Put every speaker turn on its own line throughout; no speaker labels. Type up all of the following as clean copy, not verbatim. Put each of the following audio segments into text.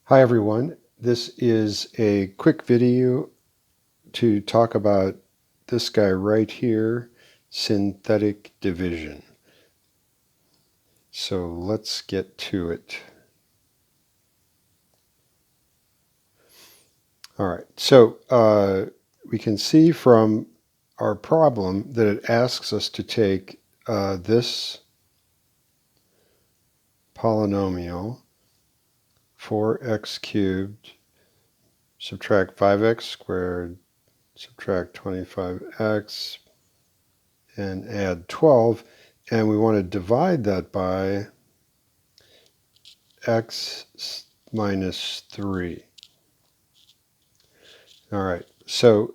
Hi everyone, this is a quick video to talk about this guy right here, synthetic division. So let's get to it. All right, so we can see from our problem that it asks us to take this polynomial, 4x cubed, subtract 5x squared, subtract 25x, and add 12, and we want to divide that by x minus 3. All right, so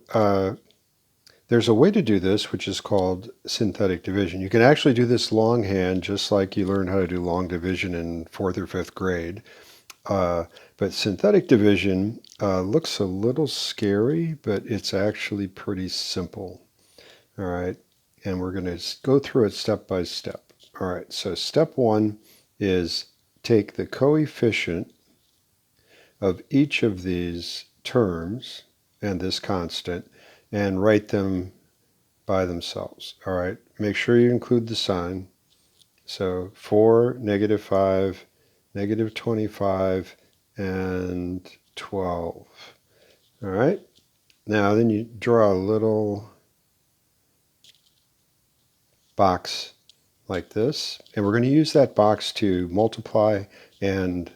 there's a way to do this which is called synthetic division. You can actually do this longhand just like you learned how to do long division in 4th or 5th grade. But synthetic division looks a little scary, but it's actually pretty simple. All right, and we're going to go through it step by step. All right, so step one is take the coefficient of each of these terms and this constant and write them by themselves. All right, make sure you include the sign. So 4, negative 5, negative 25, and 12. All right, now then you draw a little box like this, and we're going to use that box to multiply and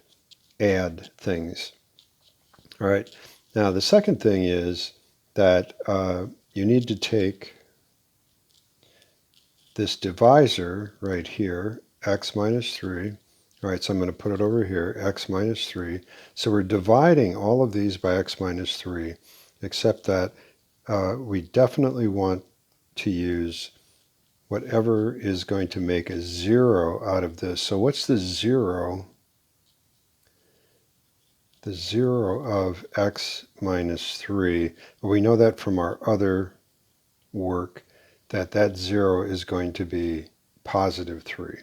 add things. All right, now the second thing is that you need to take this divisor right here, x minus 3. All right, so I'm going to put it over here, x minus 3. So we're dividing all of these by x minus 3, except that we definitely want to use whatever is going to make a 0 out of this. So what's the 0? The 0 of x minus 3. Well, we know that from our other work that that 0 is going to be positive 3.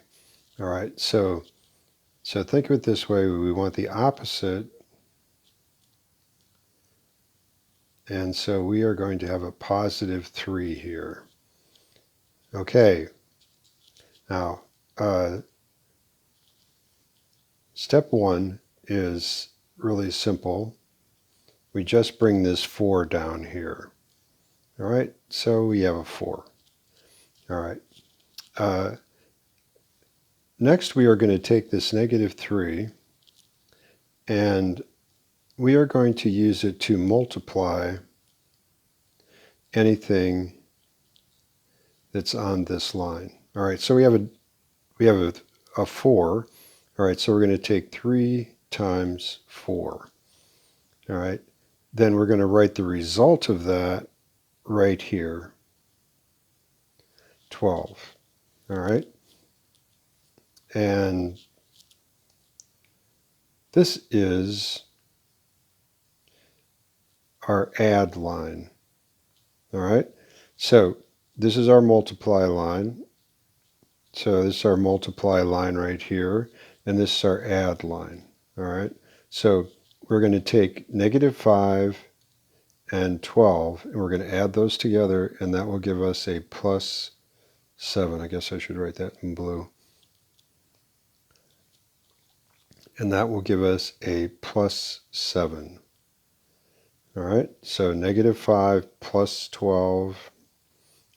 All right, so think of it this way. We want the opposite. And so we are going to have a positive 3 here. Okay, now step one is really simple. We just bring this 4 down here. All right, so we have a 4. All right. Next, we are going to take this negative 3 and we are going to use it to multiply anything that's on this line. All right, so we have a 4. All right, so we're going to take 3 times 4. All right, then we're going to write the result of that right here, 12. All right, and this is our add line. All right, so this is our multiply line. So this is our multiply line right here, and this is our add line. All right, so we're going to take negative 5 and 12, and we're going to add those together, and that will give us a plus 7. I guess I should write that in blue. And that will give us a plus 7. All right, so negative 5 plus 12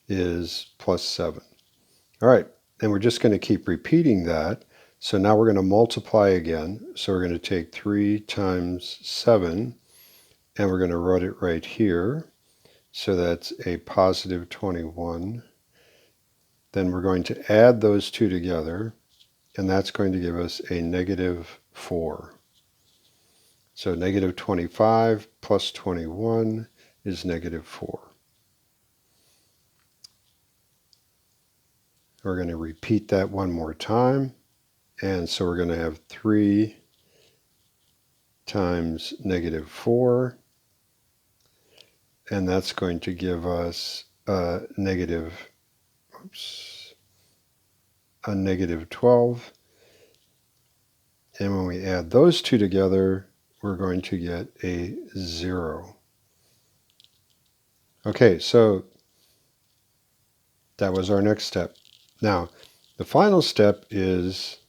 is plus 7. All right, and we're just going to keep repeating that. So now we're going to multiply again. So we're going to take 3 times 7, and we're going to write it right here. So that's a positive 21. Then we're going to add those two together, and that's going to give us a negative 4. So negative 25 plus 21 is negative 4. We're going to repeat that one more time. And so we're going to have 3 times negative 4. And that's going to give us a negative 12. And when we add those two together, we're going to get a 0. Okay, so that was our next step. Now, the final step is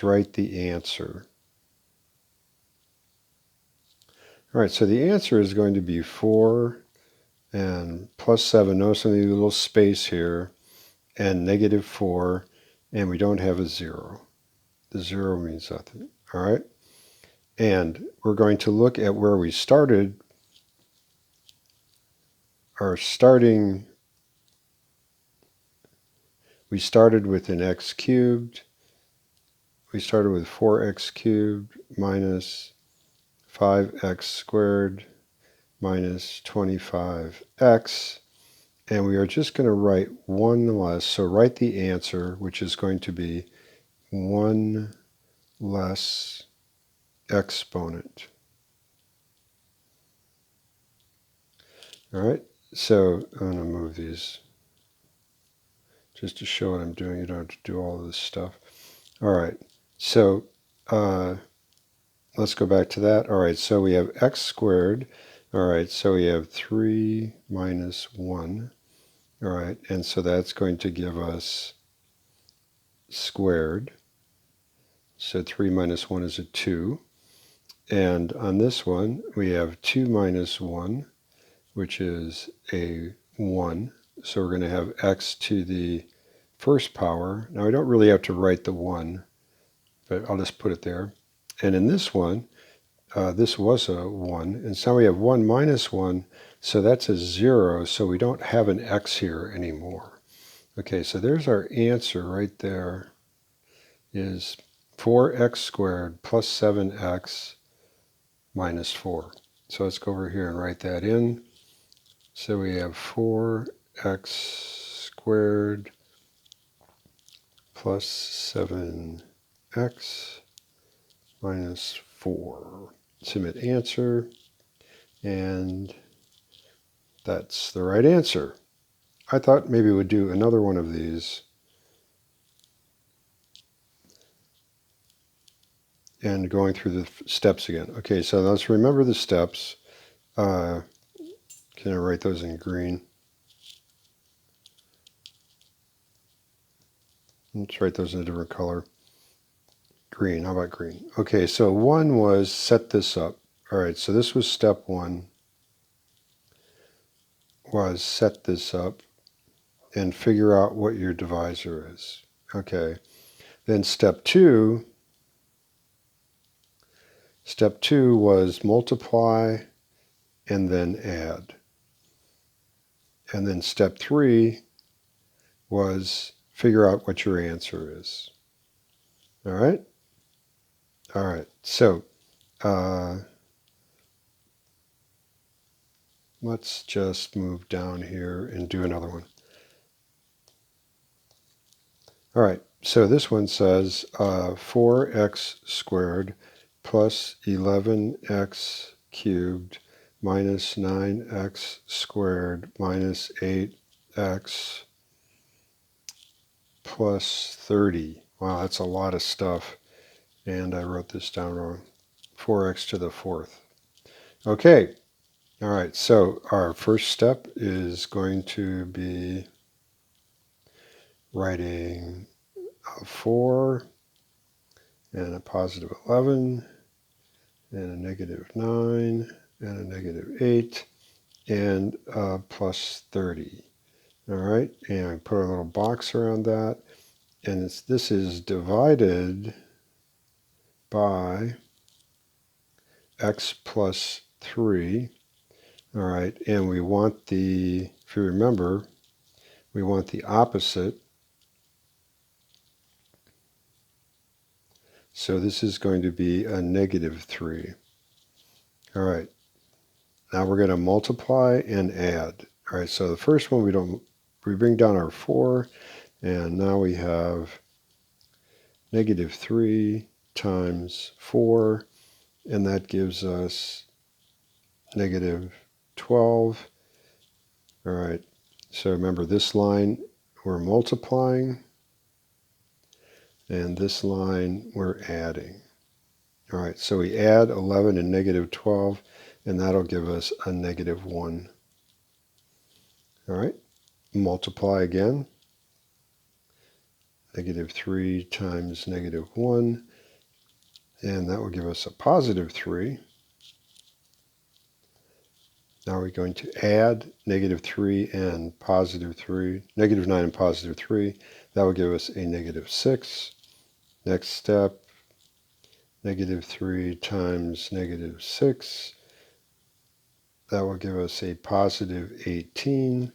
write the answer. All right, so the answer is going to be 4 and plus 7. Notice I need a little space here, and negative 4, and we don't have a 0. The 0 means nothing. All right, and we're going to look at where we started. We started with an x cubed. We started with 4x cubed minus 5x squared minus 25x. And we are just going to write one less. So write the answer, which is going to be 1 less exponent. All right, so I'm going to move these just to show what I'm doing. You don't have to do all of this stuff. All right, so let's go back to that. All right, so we have x squared. All right, so we have 3 minus 1. All right, and so that's going to give us squared. So 3 minus 1 is a 2. And on this one, we have 2 minus 1, which is a 1. So we're going to have x to the first power. Now, I don't really have to write the 1, but I'll just put it there. And in this one, this was a 1. And so we have 1 minus 1, so that's a 0. So we don't have an x here anymore. Okay, so there's our answer right there, is 4x squared plus 7x minus 4. So let's go over here and write that in. So we have 4x squared plus 7x minus 4. Submit answer, and that's the right answer. I thought maybe we'd do another one of these and going through the steps again. Okay, so let's remember the steps. Can I write those in green? Let's write those in a different color. Green, how about green? Okay, so 1 was set this up. All right, so this was step 1, was set this up and figure out what your divisor is. Okay, then step 2 was multiply and then add. And then step 3 was figure out what your answer is. All right? All right, so let's just move down here and do another one. All right, so this one says 4x squared plus 11x cubed minus 9x squared minus 8x plus 30. Wow, that's a lot of stuff. And I wrote this down wrong. 4x to the fourth. Okay, all right, so our first step is going to be writing a 4 and a positive 11 and a negative 9 and a negative 8 and plus 30. All right, and I put a little box around that, and this is divided by x plus 3. All right, and we want the, if you remember, we want the opposite. So this is going to be a negative 3. All right, now we're going to multiply and add. All right, so the first one we bring down our 4, and now we have negative 3 times 4, and that gives us negative 12. All right, so remember this line we're multiplying, and this line we're adding. All right, so we add 11 and negative 12, and that'll give us a negative 1. All right, multiply again. Negative 3 times negative 1, and that will give us a positive 3. Now we're going to add negative 3 and positive 3, negative 9 and positive 3. That will give us a negative 6. Next step, negative 3 times negative 6. That will give us a positive 18.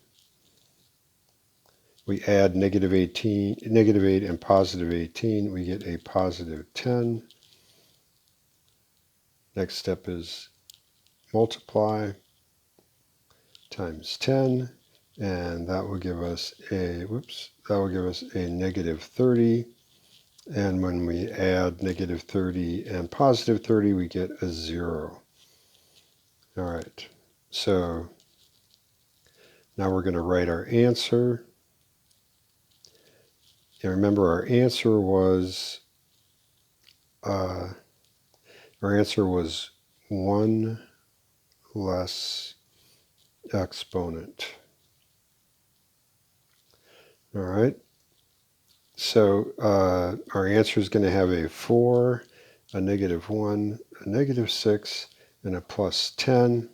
We add negative 18, negative 8 and positive 18. We get a positive 10. Next step is multiply times 10, and that will give us a negative 30. And when we add negative 30 and positive 30, we get a 0. All right, so now we're going to write our answer. And remember, our answer was 1 less exponent. All right, so our answer is going to have a 4, a negative 1, a negative 6, and a plus 10.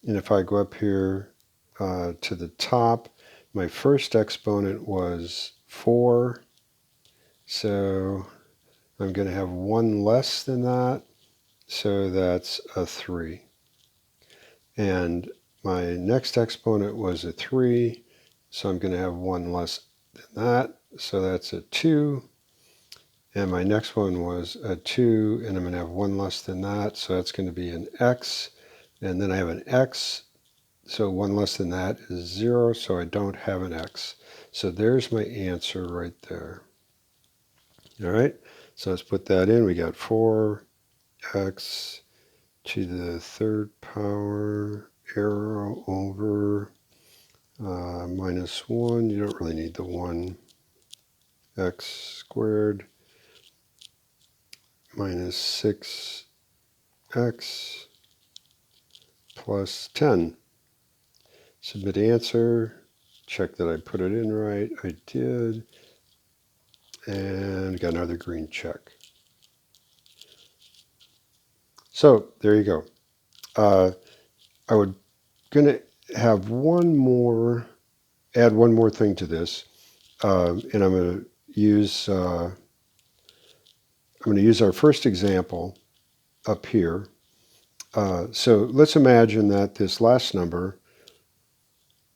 And if I go up here to the top, my first exponent was 4, so I'm going to have 1 less than that, so that's a 3. And my next exponent was a 3, so I'm going to have 1 less than that, so that's a 2. And my next one was a 2, and I'm going to have 1 less than that, so that's going to be an x. And then I have an x, so 1 less than that is 0, so I don't have an x. So there's my answer right there. All right, so let's put that in. We got 4x to the third power arrow over minus 1. You don't really need the 1. X squared minus 6x plus 10. Submit answer. Check that I put it in right. I did. And got another green check. So there you go. I would going to have add one more thing to this, and I'm going to use our first example up here. So let's imagine that this last number,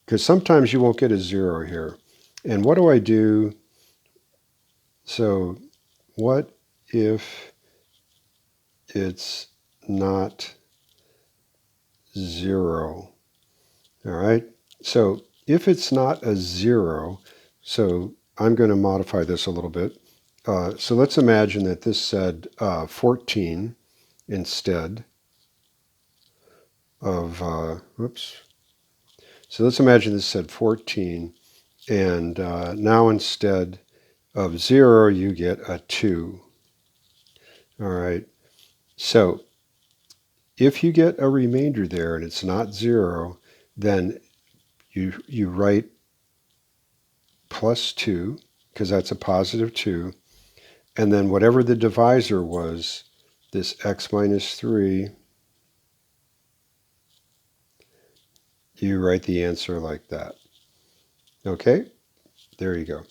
because sometimes you won't get a 0 here. And what do I do? So what if it's not 0? All right. So if it's not a 0, so I'm going to modify this a little bit. So let's imagine that this said 14 instead of, So let's imagine this said 14, and now instead of 0, you get a 2. All right. So if you get a remainder there and it's not 0, then you write plus 2, because that's a positive 2, and then whatever the divisor was, this x minus 3, you write the answer like that. Okay, there you go.